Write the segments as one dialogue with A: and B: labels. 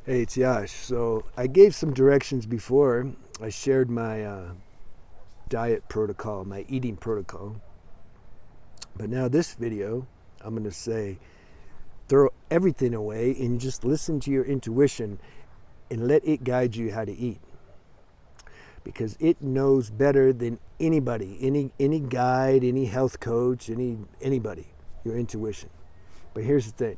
A: Hey, it's Yash. So I gave some directions before. I shared my diet protocol, my eating protocol. But now this video, I'm going to say, throw everything away and just listen to your intuition and let it guide you how to eat. Because it knows better than anybody, any guide, any health coach, anybody, your intuition. But here's the thing.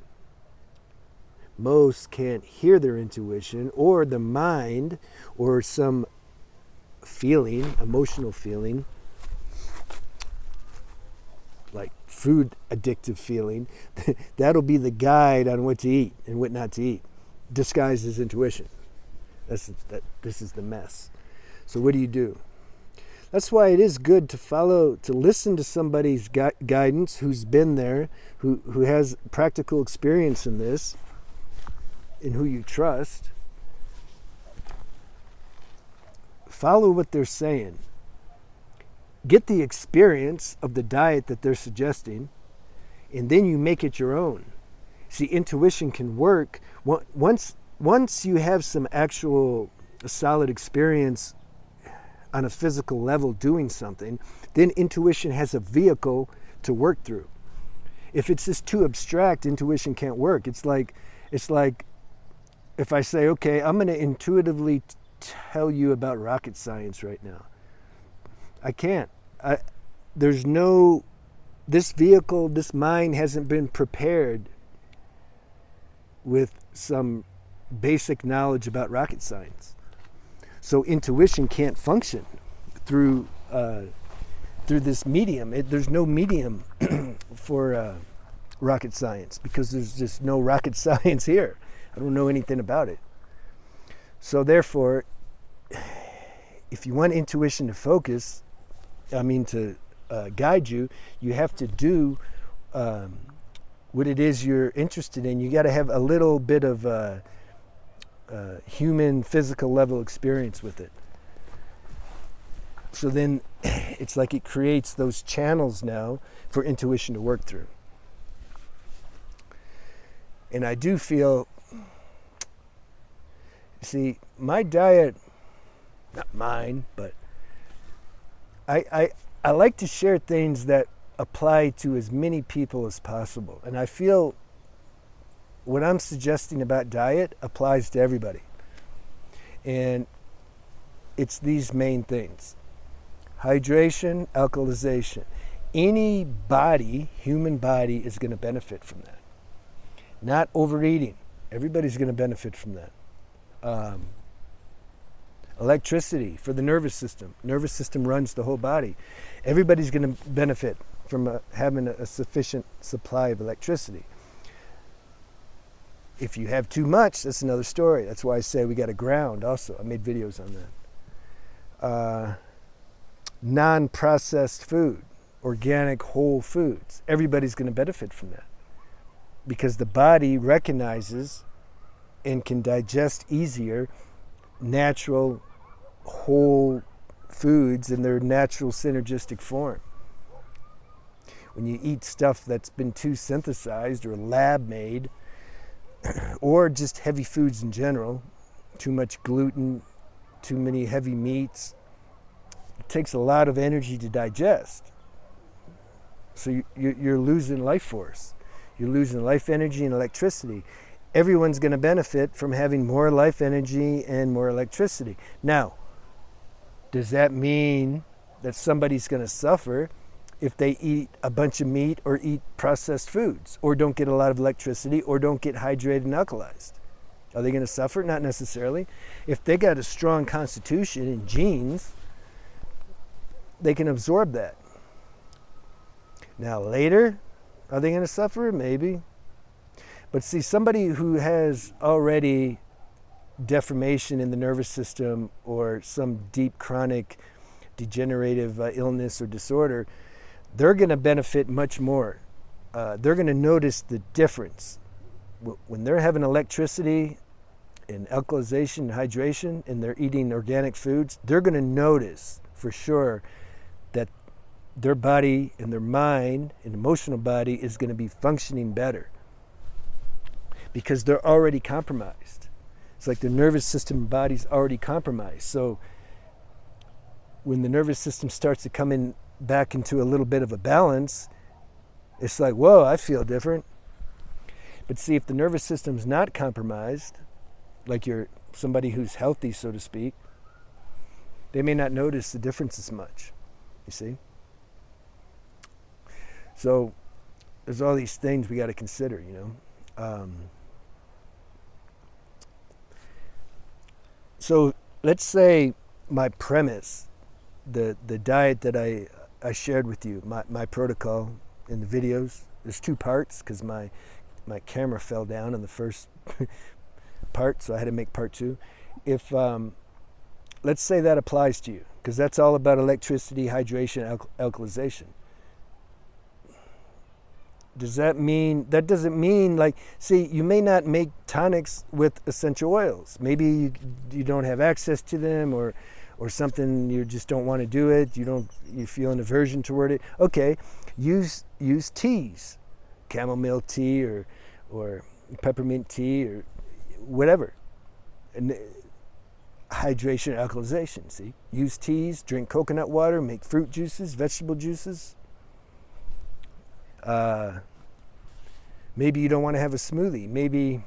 A: Most can't hear their intuition or the mind or some feeling, emotional feeling, like food addictive feeling. That'll be the guide on what to eat and what not to eat, disguised as intuition. This is the mess. So what do? That's why it is good to listen to somebody's guidance who's been there, who has practical experience in this, and who you trust. Follow what they're saying. Get the experience of the diet that they're suggesting, and then you make it your own. See, intuition can work once you have some actual solid experience on a physical level doing something, then intuition has a vehicle to work through. If it's just too abstract, intuition can't work. It's like if I say, okay, I'm going to intuitively tell you about rocket science right now. I can't. This vehicle, this mind hasn't been prepared with some basic knowledge about rocket science. So intuition can't function through this medium. There's no medium for rocket science because there's just no rocket science here. I don't know anything about it. So therefore, if you want intuition to focus, to guide you, you have to do what it is you're interested in. You got to have a little bit of human physical level experience with it. So then it's like it creates those channels now for intuition to work through. And I do feel, see, my diet, not mine, but I like to share things that apply to as many people as possible. And I feel what I'm suggesting about diet applies to everybody. And it's these main things. Hydration, alkalization. Any body, human body, is going to benefit from that. Not overeating. Everybody's going to benefit from that. Electricity for the nervous system. Nervous system runs the whole body. Everybody's going to benefit from having a sufficient supply of electricity. If you have too much, that's another story. That's why I say we got to ground also. I made videos on that. Non-processed food, organic whole foods. Everybody's going to benefit from that because the body recognizes and can digest easier natural whole foods in their natural synergistic form. When you eat stuff that's been too synthesized or lab made, or just heavy foods in general, too much gluten, too many heavy meats, it takes a lot of energy to digest. So you're losing life force. You're losing life energy and electricity. Everyone's going to benefit from having more life energy and more electricity. Now, does that mean that somebody's going to suffer if they eat a bunch of meat or eat processed foods or don't get a lot of electricity or don't get hydrated and alkalized? Are they going to suffer? Not necessarily. If they got a strong constitution and genes, they can absorb that. Now later, are they going to suffer? Maybe. But see, somebody who has already deformation in the nervous system or some deep chronic degenerative illness or disorder, they're going to benefit much more. They're going to notice the difference. When they're having electricity and alkalization and hydration and they're eating organic foods, they're going to notice for sure that their body and their mind and emotional body is going to be functioning better because they're already compromised. It's like the nervous system and body's already compromised. So when the nervous system starts to come in back into a little bit of a balance, it's like, whoa, I feel different. But see, if the nervous system's not compromised, like you're somebody who's healthy, so to speak, they may not notice the difference as much, you see? So there's all these things we got to consider, So let's say my premise, the diet that I shared with you, my protocol in the videos, there's 2 parts because my camera fell down in the first part, so I had to make part 2. If let's say that applies to you, because that's all about electricity, hydration, alkalization. Does that mean, that doesn't mean like, see, you may not make tonics with essential oils. Maybe you don't have access to them, or something, you just don't want to do it. You feel an aversion toward it. Okay, use teas, chamomile tea or peppermint tea or whatever. And hydration, alkalization, see? Use teas, drink coconut water, make fruit juices, vegetable juices. Maybe you don't want to have a smoothie. Maybe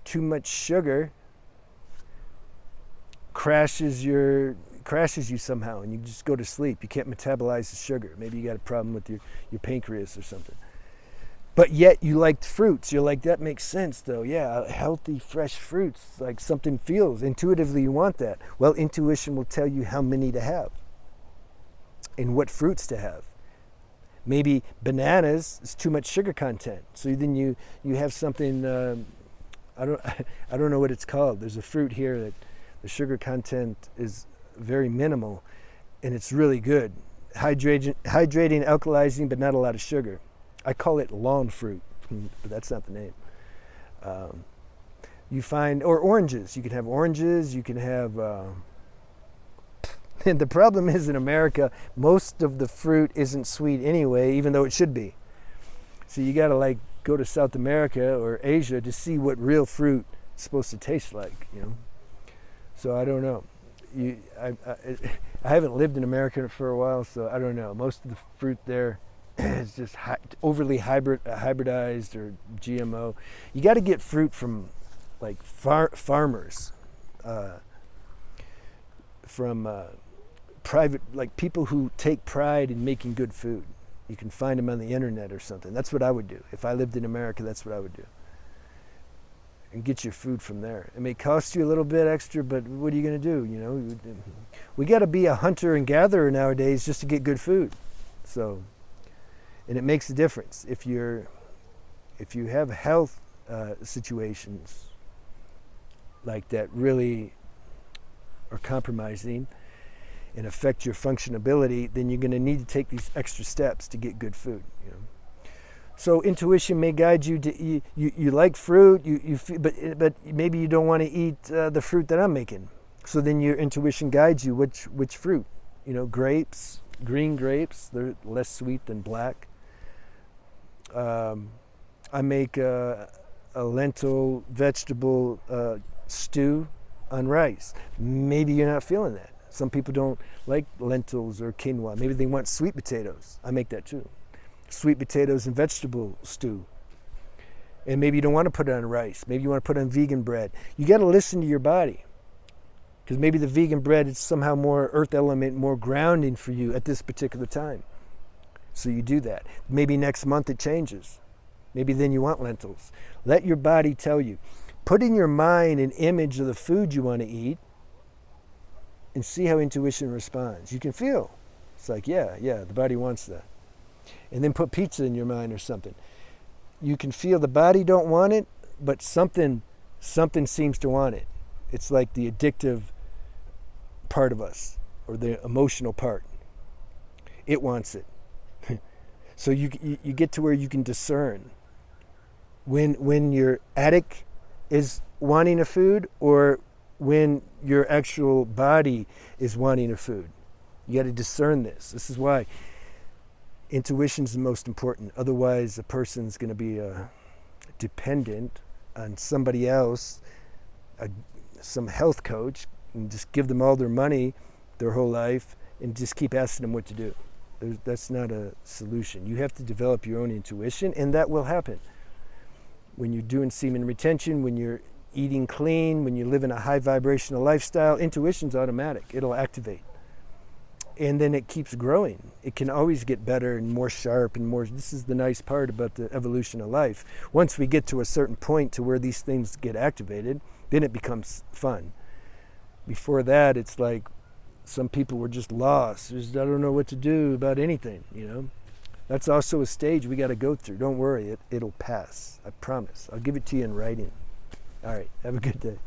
A: too much sugar crashes you somehow and you just go to sleep. You can't metabolize the sugar. Maybe you got a problem with your pancreas or something. But yet you liked fruits. You're like, that makes sense though. Yeah, healthy, fresh fruits, like something feels. Intuitively you want that. Well, intuition will tell you how many to have and what fruits to have. Maybe bananas is too much sugar content. So then you have something, I don't know what it's called. There's a fruit here that the sugar content is very minimal and it's really good. Hydrating, alkalizing, but not a lot of sugar. I call it lawn fruit, but that's not the name. You find, or oranges. You can have oranges, you can have, and the problem is in America, most of the fruit isn't sweet anyway, even though it should be. So you got to like go to South America or Asia to see what real fruit is supposed to taste like, So I don't know. I haven't lived in America for a while, so I don't know. Most of the fruit there is just overly hybridized or GMO. You got to get fruit from like farmers, from private, like people who take pride in making good food. You can find them on the internet or something. That's what I would do. If I lived in America, that's what I would do. And get your food from there. It may cost you a little bit extra, but what are you going to do? We got to be a hunter and gatherer nowadays just to get good food. So, and it makes a difference. If you have health situations like that really are compromising and affect your functionability, then you're going to need to take these extra steps to get good food. So intuition may guide you to you like fruit, you feel, but maybe you don't want to eat the fruit that I'm making. So then your intuition guides you which fruit. Grapes, green grapes, they're less sweet than black. I make a lentil vegetable stew on rice. Maybe you're not feeling that. Some people don't like lentils or quinoa. Maybe they want sweet potatoes. I make that too. Sweet potatoes and vegetable stew. And maybe you don't want to put it on rice. Maybe you want to put it on vegan bread. You got to listen to your body. Because maybe the vegan bread is somehow more earth element, more grounding for you at this particular time. So you do that. Maybe next month it changes. Maybe then you want lentils. Let your body tell you. Put in your mind an image of the food you want to eat and see how intuition responds. You can feel. It's like, yeah, the body wants that. And then put pizza in your mind or something. You can feel the body don't want it, but something seems to want it. It's like the addictive part of us, or the emotional part. It wants it. So you get to where you can discern when your addict is wanting a food or when your actual body is wanting a food. You got to discern this. This is why intuition is the most important. Otherwise, a person's going to be dependent on somebody else a some health coach and just give them all their money their whole life and just keep asking them what to do. That's not a solution. You have to develop your own intuition, and that will happen. When you're doing semen retention, when you're eating clean, when you live in a high vibrational lifestyle, intuition's automatic. It'll activate. And then it keeps growing. It can always get better and more sharp and more. This is the nice part about the evolution of life. Once we get to a certain point to where these things get activated, then it becomes fun. Before that, it's like some people were just lost. I don't know what to do about anything, you know. That's also a stage we got to go through. Don't worry, it'll pass. I promise. I'll give it to you in writing. All right, have a good day.